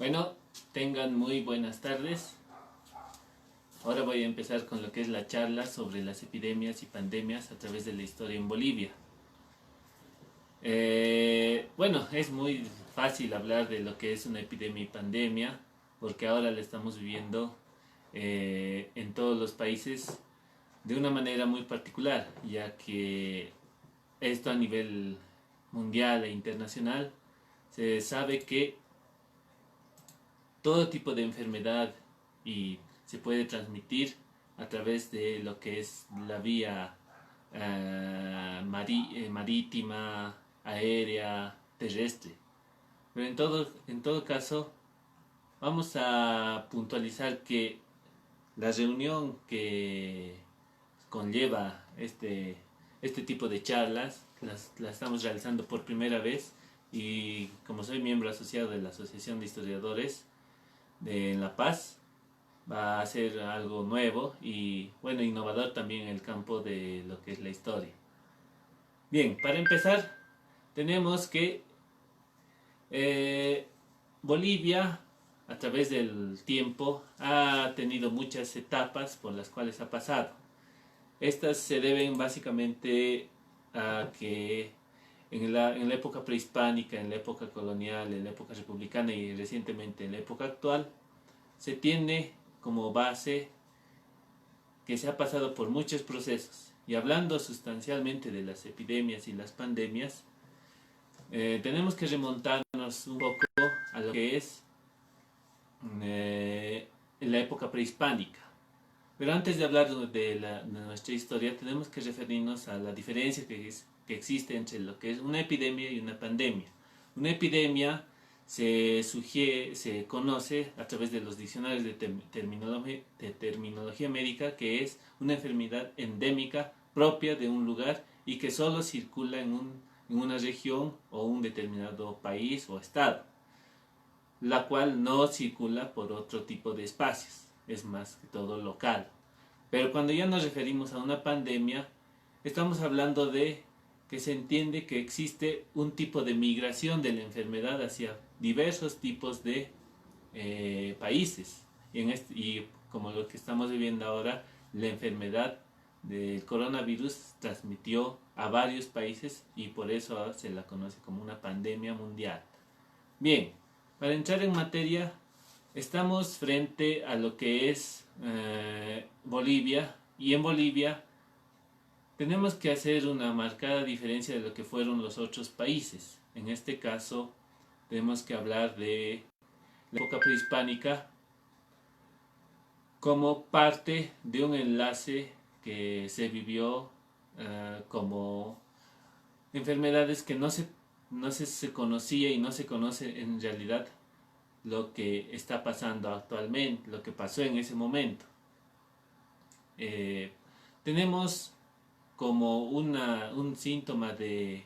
Bueno, tengan muy buenas tardes. Ahora voy a empezar con lo que es la charla sobre las epidemias y pandemias a través de la historia en Bolivia. Bueno, es muy fácil hablar de lo que es una epidemia y pandemia porque ahora la estamos viviendo en todos los países de una manera muy particular, ya que esto a nivel mundial e internacional se sabe que todo tipo de enfermedad y se puede transmitir a través de lo que es la vía marítima, aérea, terrestre. Pero en todo caso, vamos a puntualizar que la reunión que conlleva este tipo de charlas las estamos realizando por primera vez y como soy miembro asociado de la Asociación de Historiadores de La Paz, va a ser algo nuevo y bueno, innovador también en el campo de lo que es la historia. Bien, para empezar, tenemos que eh, Bolivia, a través del tiempo, ha tenido muchas etapas por las cuales ha pasado. Estas se deben básicamente a que en la época prehispánica, en la época colonial, en la época republicana y recientemente en la época actual, se tiene como base que se ha pasado por muchos procesos. Y hablando sustancialmente de las epidemias y las pandemias, tenemos que remontarnos un poco a lo que es en la época prehispánica. Pero antes de hablar de nuestra historia, tenemos que referirnos a la diferencia que existe entre lo que es una epidemia y una pandemia. Una epidemia se conoce a través de los diccionarios de terminología médica, que es una enfermedad endémica propia de un lugar y que solo circula en una región o un determinado país o estado, la cual no circula por otro tipo de espacios, es más que todo local. Pero cuando ya nos referimos a una pandemia, estamos hablando de que se entiende que existe un tipo de migración de la enfermedad hacia diversos tipos de países. Y como lo que estamos viviendo ahora, la enfermedad del coronavirus transmitió a varios países y por eso se la conoce como una pandemia mundial. Bien, para entrar en materia, estamos frente a lo que es Bolivia, y en Bolivia tenemos que hacer una marcada diferencia de lo que fueron los otros países. En este caso, tenemos que hablar de la época prehispánica como parte de un enlace que se vivió como enfermedades que no se conocía y no se conoce en realidad lo que está pasando actualmente, lo que pasó en ese momento. Tenemos como un síntoma de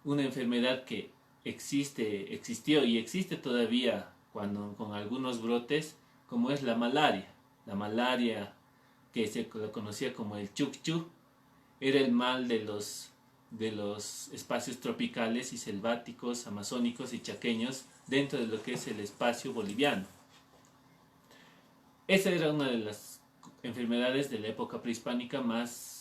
una enfermedad que existió y existe todavía con algunos brotes, como es la malaria. La malaria, que se conocía como el chukchu, era el mal de los espacios tropicales y selváticos, amazónicos y chaqueños dentro de lo que es el espacio boliviano. Esa era una de las enfermedades de la época prehispánica más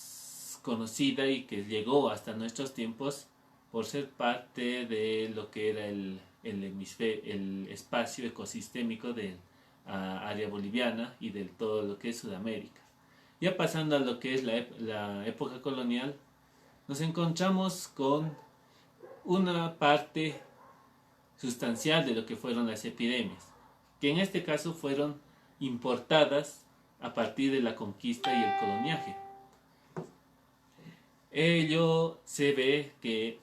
conocida y que llegó hasta nuestros tiempos por ser parte de lo que era el espacio ecosistémico de área boliviana y de todo lo que es Sudamérica. Ya pasando a lo que es la época colonial, nos encontramos con una parte sustancial de lo que fueron las epidemias, que en este caso fueron importadas a partir de la conquista y el coloniaje. Ello se ve que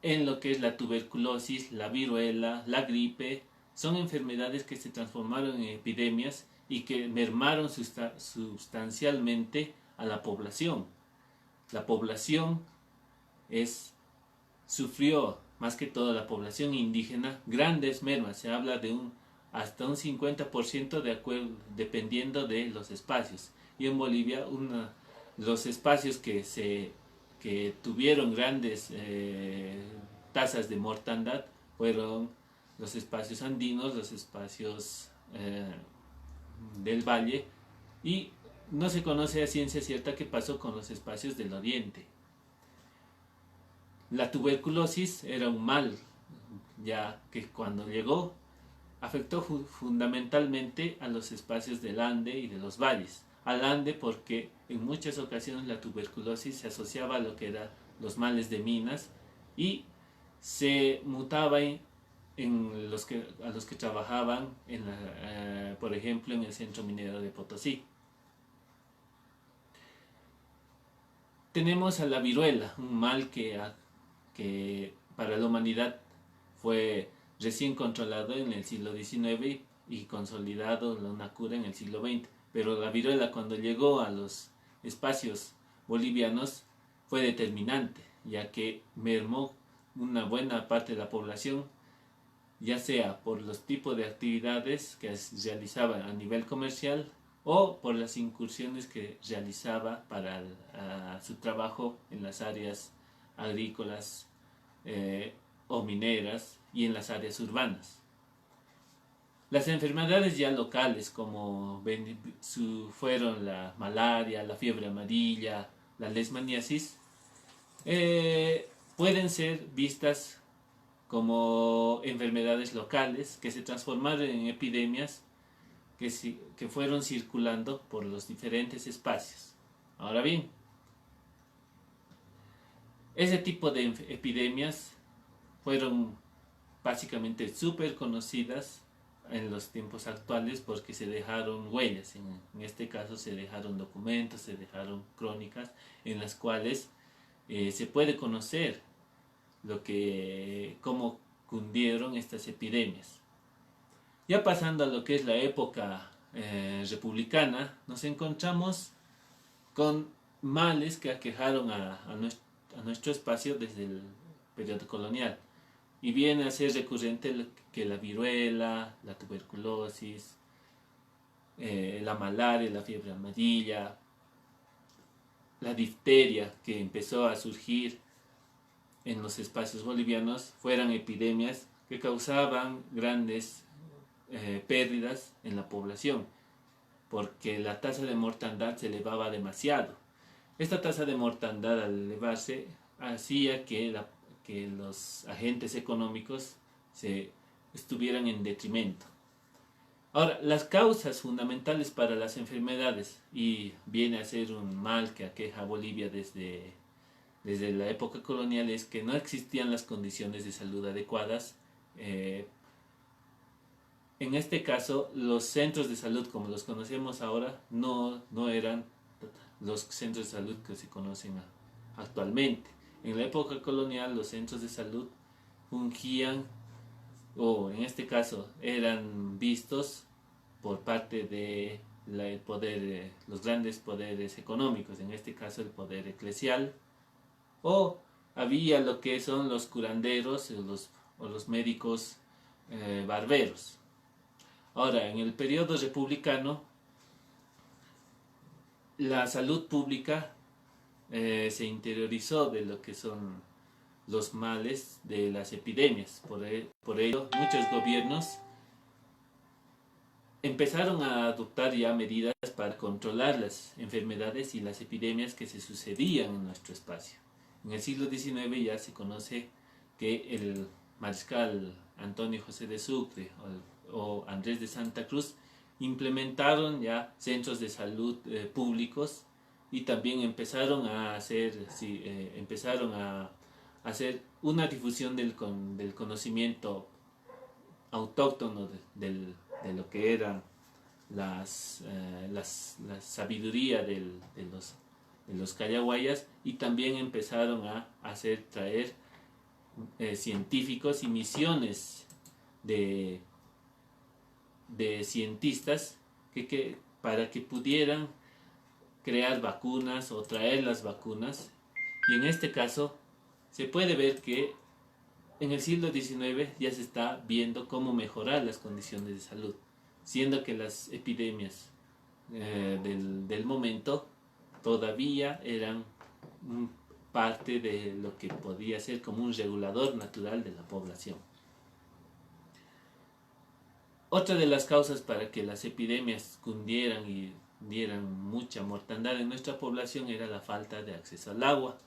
en lo que es la tuberculosis, la viruela, la gripe, son enfermedades que se transformaron en epidemias y que mermaron sustancialmente a la población. La población sufrió, más que todo la población indígena, grandes mermas. Se habla de hasta un 50% dependiendo de los espacios. Y en Bolivia los espacios que tuvieron grandes tasas de mortandad fueron los espacios andinos, los espacios del valle, y no se conoce a ciencia cierta qué pasó con los espacios del oriente. La tuberculosis era un mal, ya que cuando llegó afectó fundamentalmente a los espacios del Ande y de los valles. Al Ande porque en muchas ocasiones la tuberculosis se asociaba a lo que eran los males de Minas y se mutaba a los que trabajaban, por ejemplo, en el centro minero de Potosí. Tenemos a la viruela, un mal que para la humanidad fue recién controlado en el siglo XIX y consolidado una cura en el siglo XX. Pero la viruela, cuando llegó a los espacios bolivianos, fue determinante, ya que mermó una buena parte de la población, ya sea por los tipos de actividades que realizaban a nivel comercial o por las incursiones que realizaba para su trabajo en las áreas agrícolas o mineras y en las áreas urbanas. Las enfermedades ya locales como fueron la malaria, la fiebre amarilla, la leishmaniasis, pueden ser vistas como enfermedades locales que se transformaron en epidemias que fueron circulando por los diferentes espacios. Ahora bien, ese tipo de epidemias fueron básicamente súper conocidas en los tiempos actuales porque se dejaron huellas, en este caso se dejaron documentos, se dejaron crónicas en las cuales se puede conocer cómo cundieron estas epidemias. Ya pasando a lo que es la época republicana, nos encontramos con males que aquejaron a nuestro espacio desde el periodo colonial. Y viene a ser recurrente que la viruela, la tuberculosis, la malaria, la fiebre amarilla, la difteria que empezó a surgir en los espacios bolivianos, fueran epidemias que causaban grandes pérdidas en la población, porque la tasa de mortandad se elevaba demasiado. Esta tasa de mortandad, al elevarse, hacía que los agentes económicos estuvieran en detrimento. Ahora, las causas fundamentales para las enfermedades, y viene a ser un mal que aqueja a Bolivia desde la época colonial, es que no existían las condiciones de salud adecuadas. En este caso, los centros de salud como los conocemos ahora no eran los centros de salud que se conocen actualmente. En la época colonial, los centros de salud fungían, o en este caso eran vistos por parte de los grandes poderes económicos, en este caso el poder eclesial, o había lo que son los curanderos o los médicos barberos. Ahora, en el periodo republicano, la salud pública se interiorizó de lo que son los males de las epidemias. Por ello, muchos gobiernos empezaron a adoptar ya medidas para controlar las enfermedades y las epidemias que se sucedían en nuestro espacio. En el siglo XIX ya se conoce que el mariscal Antonio José de Sucre o Andrés de Santa Cruz implementaron ya centros de salud públicos, y también empezaron a hacer una difusión del conocimiento autóctono de lo que era la sabiduría de los callahuayas, y también empezaron a traer científicos y misiones de cientistas para que pudieran crear vacunas o traer las vacunas. Y en este caso se puede ver que en el siglo XIX ya se está viendo cómo mejorar las condiciones de salud, siendo que las epidemias del momento todavía eran parte de lo que podía ser como un regulador natural de la población. Otra de las causas para que las epidemias cundieran y dieran mucha mortandad en nuestra población era la falta de acceso al agua.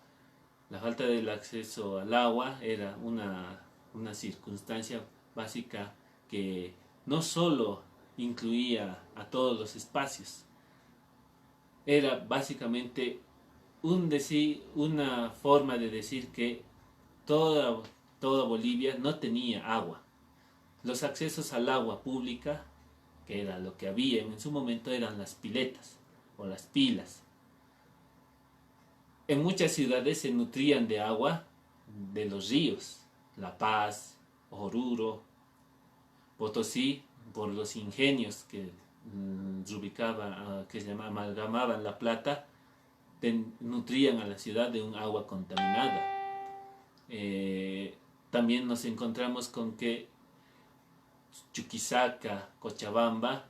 La falta del acceso al agua era una circunstancia básica que no solo incluía a todos los espacios, era básicamente una forma de decir que toda Bolivia no tenía agua. Los accesos al agua pública, que era lo que había en su momento, eran las piletas o las pilas. En muchas ciudades se nutrían de agua de los ríos, La Paz, Oruro, Potosí, por los ingenios que que se amalgamaban la plata, nutrían a la ciudad de un agua contaminada. También nos encontramos con que Chuquisaca, Cochabamba,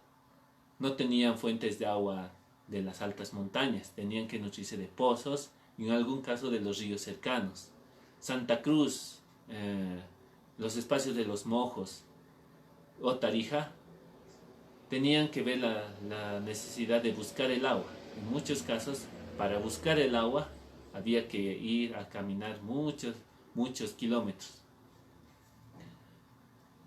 no tenían fuentes de agua de las altas montañas, tenían que nutrirse de pozos y en algún caso de los ríos cercanos. Santa Cruz, los espacios de los Mojos o Tarija, tenían que ver la necesidad de buscar el agua. En muchos casos, para buscar el agua, había que ir a caminar muchos kilómetros.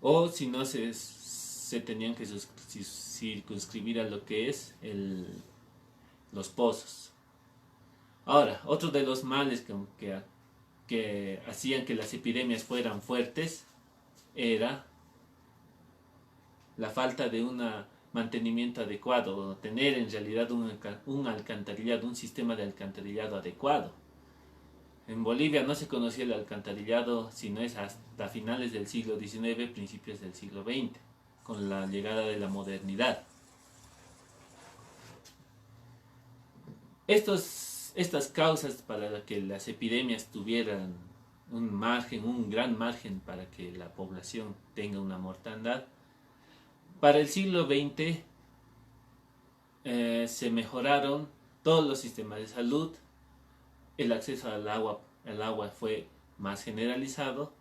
O si no, se tenían que circunscribir a lo que es los pozos. Ahora, otro de los males que hacían que las epidemias fueran fuertes era la falta de un mantenimiento adecuado, o tener en realidad un alcantarillado, un sistema de alcantarillado adecuado. En Bolivia no se conocía el alcantarillado sino es hasta finales del siglo XIX, principios del siglo XX, con la llegada de la modernidad. Estas causas para que las epidemias tuvieran un gran margen para que la población tenga una mortandad, para el siglo XX se mejoraron todos los sistemas de salud, el acceso al agua fue más generalizado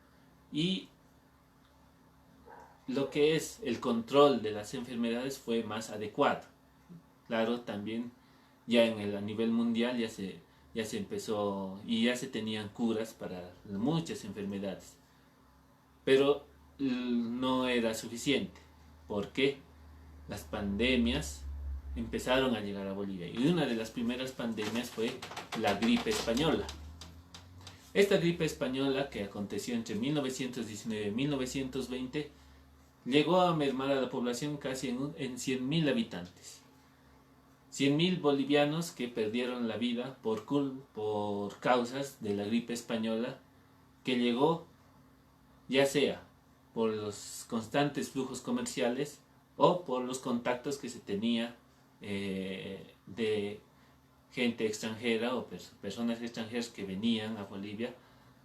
y lo que es el control de las enfermedades fue más adecuado. Claro, también ya a nivel mundial ya se empezó y ya se tenían curas para muchas enfermedades, pero no era suficiente porque las pandemias empezaron a llegar a Bolivia y una de las primeras pandemias fue la gripe española. Esta gripe española, que aconteció entre 1919 y 1920, llegó a mermar a la población casi en 100.000 habitantes. 100.000 bolivianos que perdieron la vida por causas de la gripe española, que llegó ya sea por los constantes flujos comerciales o por los contactos que se tenía de gente extranjera o personas extranjeras que venían a Bolivia,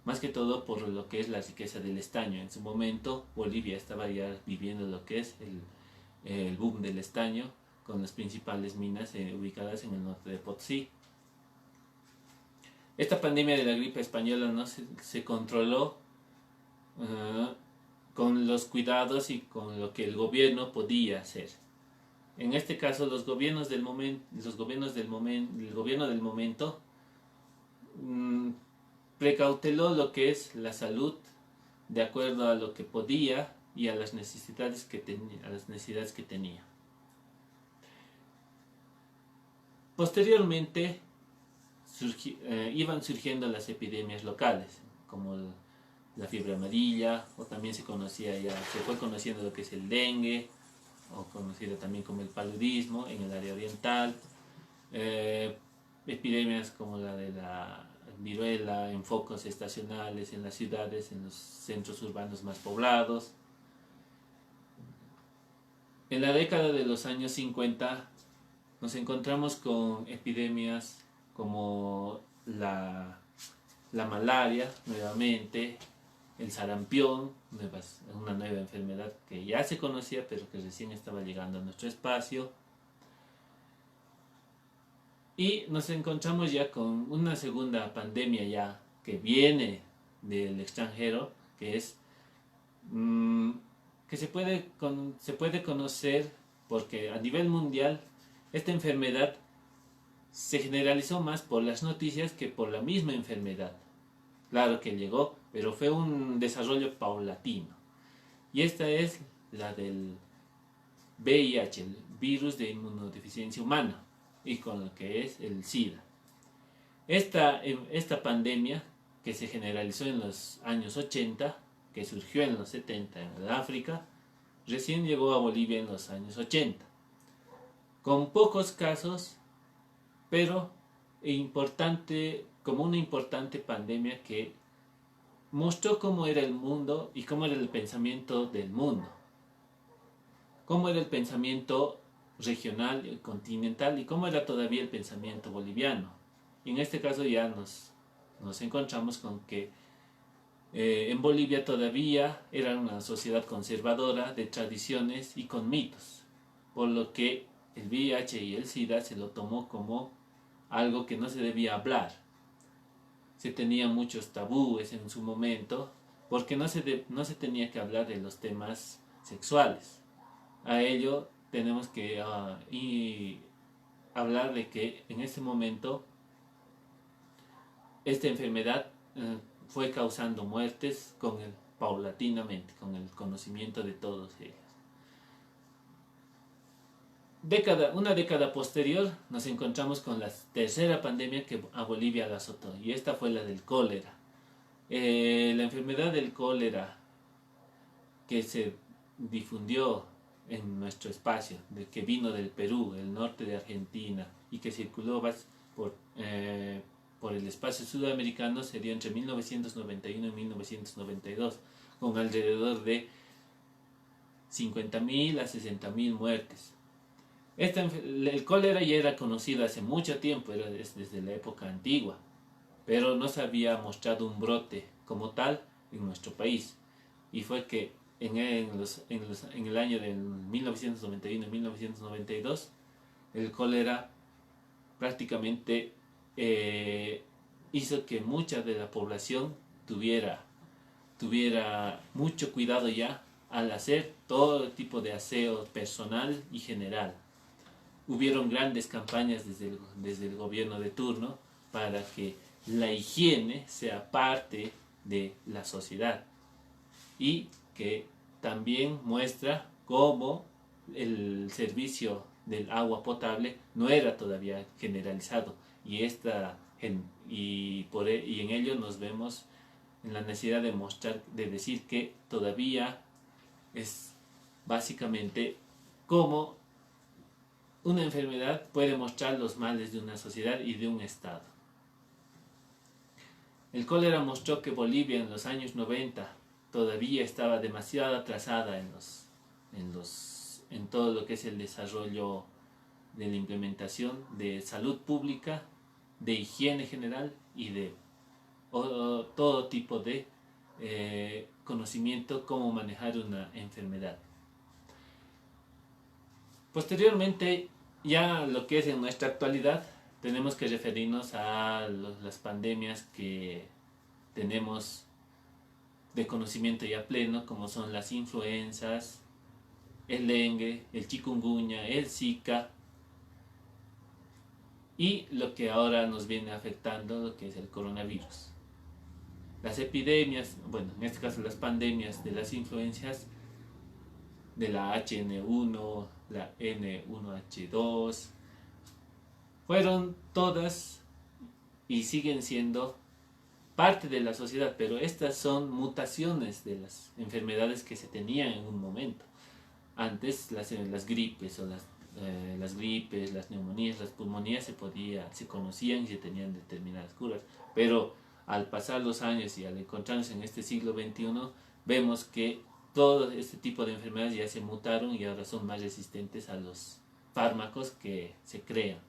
más que todo por lo que es la riqueza del estaño. En su momento Bolivia estaba ya viviendo lo que es el boom del estaño, con las principales minas ubicadas en el norte de Potosí. Esta pandemia de la gripe española no se controló con los cuidados y con lo que el gobierno podía hacer. En este caso, el gobierno del momento precauteló lo que es la salud de acuerdo a lo que podía y a las necesidades que tenía. Posteriormente iban surgiendo las epidemias locales, como la fiebre amarilla, o también se fue conociendo lo que es el dengue, o conocido también como el paludismo en el área oriental, epidemias como la de la viruela en focos estacionales en las ciudades, en los centros urbanos más poblados. En la década de los años 50 nos encontramos con epidemias como la malaria nuevamente, el sarampión, una nueva enfermedad que ya se conocía pero que recién estaba llegando a nuestro espacio. Y nos encontramos ya con una segunda pandemia ya que viene del extranjero, que es que se puede conocer porque a nivel mundial esta enfermedad se generalizó más por las noticias que por la misma enfermedad. Claro que llegó, pero fue un desarrollo paulatino. Y esta es la del VIH, el virus de inmunodeficiencia humana, y con lo que es el SIDA. Esta pandemia que se generalizó en los años 80, que surgió en los 70 en África, recién llegó a Bolivia en los años 80, con pocos casos, pero como una importante pandemia que mostró cómo era el mundo y cómo era el pensamiento del mundo, cómo era el pensamiento regional, continental y cómo era todavía el pensamiento boliviano. Y en este caso ya nos encontramos con que en Bolivia todavía era una sociedad conservadora de tradiciones y con mitos, por lo que el VIH y el SIDA se lo tomó como algo que no se debía hablar. Se tenían muchos tabúes en su momento porque no se tenía que hablar de los temas sexuales. A ello tenemos que hablar de que en este momento esta enfermedad fue causando muertes paulatinamente, con el conocimiento de todos ellos. Una década posterior nos encontramos con la tercera pandemia que a Bolivia la azotó, y esta fue la del cólera. La enfermedad del cólera que se difundió en nuestro espacio, que vino del Perú, el norte de Argentina, y que circuló por el espacio sudamericano, se dio entre 1991 y 1992, con alrededor de 50.000 a 60.000 muertes. El cólera ya era conocido hace mucho tiempo, era desde la época antigua, pero no se había mostrado un brote como tal en nuestro país. Y fue que en el año de 1991 y 1992, el cólera prácticamente hizo que mucha de la población tuviera mucho cuidado ya al hacer todo tipo de aseo personal y general. Hubieron grandes campañas desde el gobierno de turno para que la higiene sea parte de la sociedad, y que también muestra cómo el servicio del agua potable no era todavía generalizado, y en ello nos vemos en la necesidad de decir que todavía es básicamente cómo una enfermedad puede mostrar los males de una sociedad y de un estado. El cólera mostró que Bolivia en los años 90 todavía estaba demasiado atrasada en todo lo que es el desarrollo de la implementación de salud pública, de higiene general y de todo tipo de conocimiento cómo manejar una enfermedad. Posteriormente, ya lo que es en nuestra actualidad, tenemos que referirnos a las pandemias que tenemos de conocimiento ya pleno, como son las influencias, el dengue, el chikungunya, el zika, y lo que ahora nos viene afectando, lo que es el coronavirus. Las epidemias, bueno, en este caso las pandemias de las influencias, de la HN1, la N1H2, fueron todas y siguen siendo parte de la sociedad, pero estas son mutaciones de las enfermedades que se tenían en un momento. Antes las gripes o las gripes, las neumonías, las pulmonías se conocían y se tenían determinadas curas, pero al pasar los años y al encontrarnos en este siglo XXI, vemos que todo este tipo de enfermedades ya se mutaron y ahora son más resistentes a los fármacos que se crean.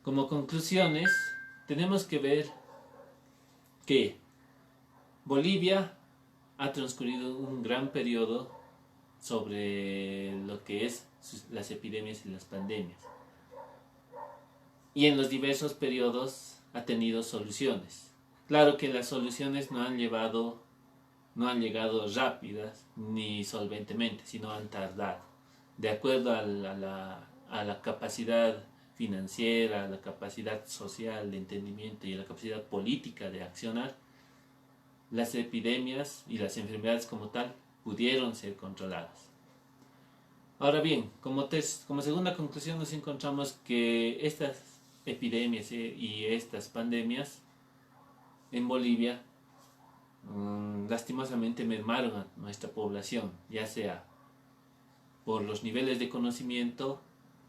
Como conclusiones, tenemos que ver que Bolivia ha transcurrido un gran periodo sobre lo que es las epidemias y las pandemias. Y en los diversos periodos ha tenido soluciones. Claro que las soluciones no han llevado no han llegado rápidas ni solventemente, sino han tardado. De acuerdo a la capacidad financiera, a la capacidad social de entendimiento y a la capacidad política de accionar, las epidemias y las enfermedades como tal pudieron ser controladas. Ahora bien, como segunda conclusión nos encontramos que estas epidemias y estas pandemias en Bolivia lastimosamente mermaron a nuestra población, ya sea por los niveles de conocimiento,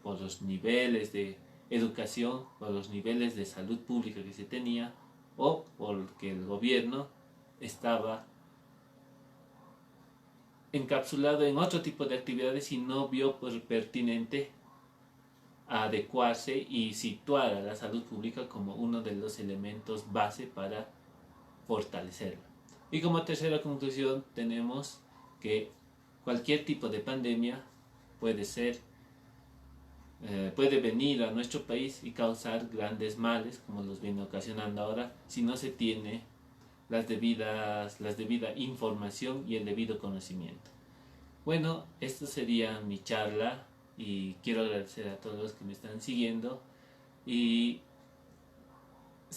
por los niveles de educación, por los niveles de salud pública que se tenía, o porque el gobierno estaba encapsulado en otro tipo de actividades y no vio pertinente adecuarse y situar a la salud pública como uno de los elementos base para fortalecerla. Y como tercera conclusión tenemos que cualquier tipo de pandemia puede venir a nuestro país y causar grandes males como los viene ocasionando ahora si no se tiene la debida información y el debido conocimiento. Bueno, esto sería mi charla y quiero agradecer a todos los que me están siguiendo y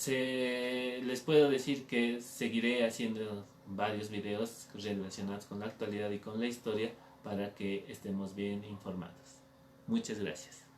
les puedo decir que seguiré haciendo varios videos relacionados con la actualidad y con la historia para que estemos bien informados. Muchas gracias.